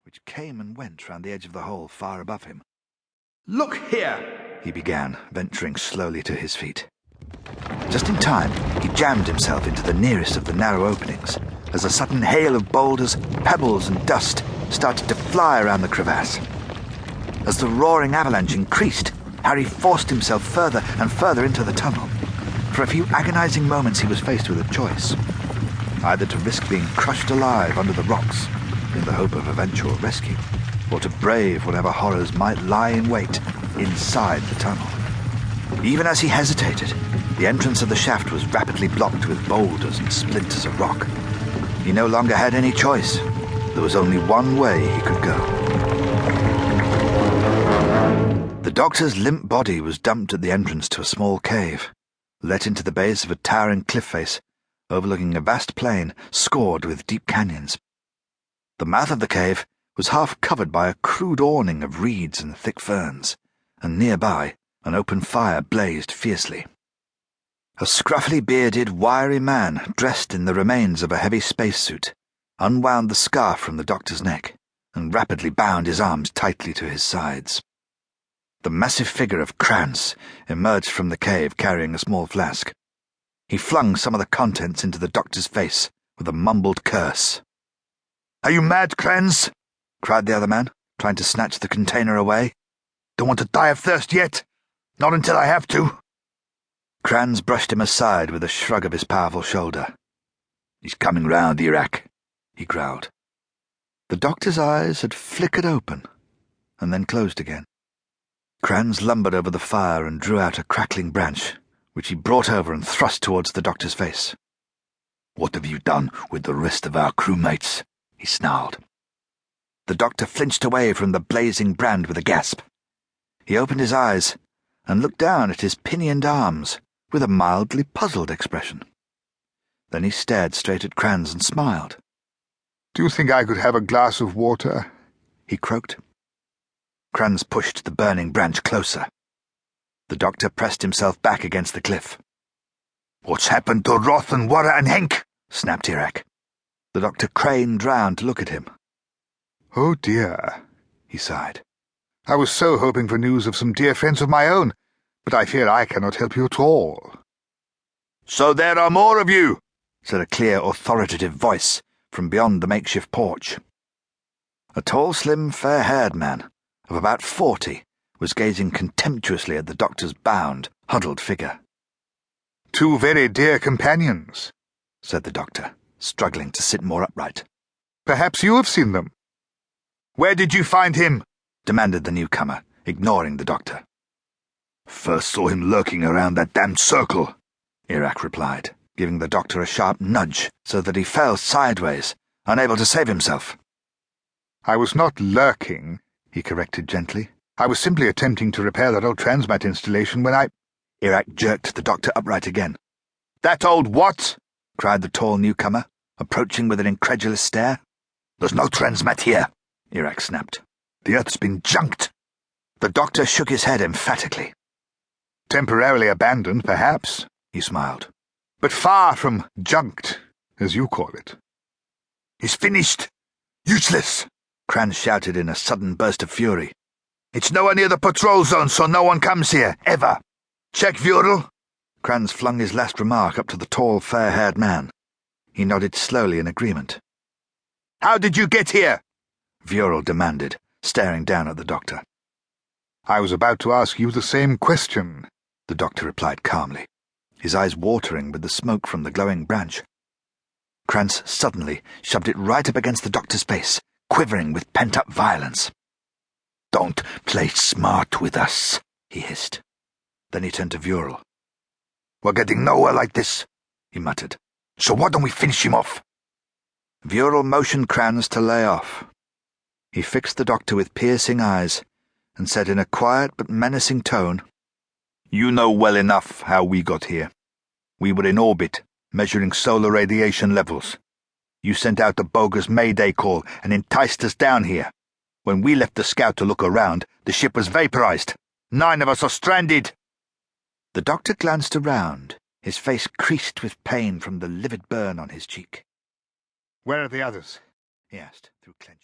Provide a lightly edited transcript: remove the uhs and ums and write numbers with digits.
which came and went round the edge of the hole far above him. "Look here," he began, venturing slowly to his feet. Just in time, he jammed himself into the nearest of the narrow openings, as a sudden hail of boulders, pebbles and dust started to fly around the crevasse. As the roaring avalanche increased, Harry forced himself further and further into the tunnel. For a few agonizing moments he was faced with a choice: either to risk being crushed alive under the rocks in the hope of eventual rescue, or to brave whatever horrors might lie in wait inside the tunnel. Even as he hesitated, the entrance of the shaft was rapidly blocked with boulders and splinters of rock. He no longer had any choice. There was only one way he could go. The doctor's limp body was dumped at the entrance to a small cave, let into the base of a towering cliff face, overlooking a vast plain scored with deep canyons. The mouth of the cave was half covered by a crude awning of reeds and thick ferns, and nearby an open fire blazed fiercely. A scruffily bearded, wiry man, dressed in the remains of a heavy spacesuit, unwound the scarf from the doctor's neck and rapidly bound his arms tightly to his sides. The massive figure of Krantz emerged from the cave carrying a small flask. He flung some of the contents into the doctor's face with a mumbled curse. "Are you mad, Krantz?" cried the other man, trying to snatch the container away. "Don't want to die of thirst yet. Not until I have to." Krantz brushed him aside with a shrug of his powerful shoulder. "He's coming round, Iraq," he growled. The doctor's eyes had flickered open and then closed again. Krantz lumbered over the fire and drew out a crackling branch, which he brought over and thrust towards the doctor's face. "What have you done with the rest of our crewmates?" he snarled. The doctor flinched away from the blazing brand with a gasp. He opened his eyes and looked down at his pinioned arms with a mildly puzzled expression. Then he stared straight at Krantz and smiled. "Do you think I could have a glass of water?" he croaked. Krantz pushed the burning branch closer. The doctor pressed himself back against the cliff. "What's happened to Roth and Warra and Henk?" snapped Iraq. The doctor craned round to look at him. "Oh dear," he sighed. "I was so hoping for news of some dear friends of my own, but I fear I cannot help you at all." "So there are more of you," said a clear, authoritative voice from beyond the makeshift porch. A tall, slim, fair-haired man of about 40 was gazing contemptuously at the doctor's bound, huddled figure. "Two very dear companions," said the doctor, struggling to sit more upright. "Perhaps you have seen them." "Where did you find him?" demanded the newcomer, ignoring the doctor. "First saw him lurking around that damned circle," Iraq replied, giving the doctor a sharp nudge so that he fell sideways, unable to save himself. "I was not lurking," he corrected gently. "I was simply attempting to repair that old transmat installation when I—" Iraq jerked the doctor upright again. "That old what?" cried the tall newcomer, approaching with an incredulous stare. "There's no transmat here," Iraq snapped. "The Earth's been junked." The doctor shook his head emphatically. "Temporarily abandoned, perhaps," he smiled. "But far from junked, as you call it." "It's finished. Useless," Krantz shouted in a sudden burst of fury. "It's nowhere near the patrol zone, so no one comes here, ever. Check, Vural." Krantz flung his last remark up to the tall, fair-haired man. He nodded slowly in agreement. "How did you get here?" Vural demanded, staring down at the doctor. "I was about to ask you the same question," the doctor replied calmly, his eyes watering with the smoke from the glowing branch. Krantz suddenly shoved it right up against the doctor's face, quivering with pent-up violence. "Don't play smart with us," he hissed. Then he turned to Vural. "We're getting nowhere like this," he muttered. "So why don't we finish him off?" Vural motioned Krantz to lay off. He fixed the doctor with piercing eyes and said in a quiet but menacing tone, "You know well enough how we got here. We were in orbit, measuring solar radiation levels. You sent out a bogus Mayday call and enticed us down here. When we left the scout to look around, the ship was vaporized. 9 of us are stranded." The doctor glanced around, his face creased with pain from the livid burn on his cheek. "Where are the others?" he asked through clenched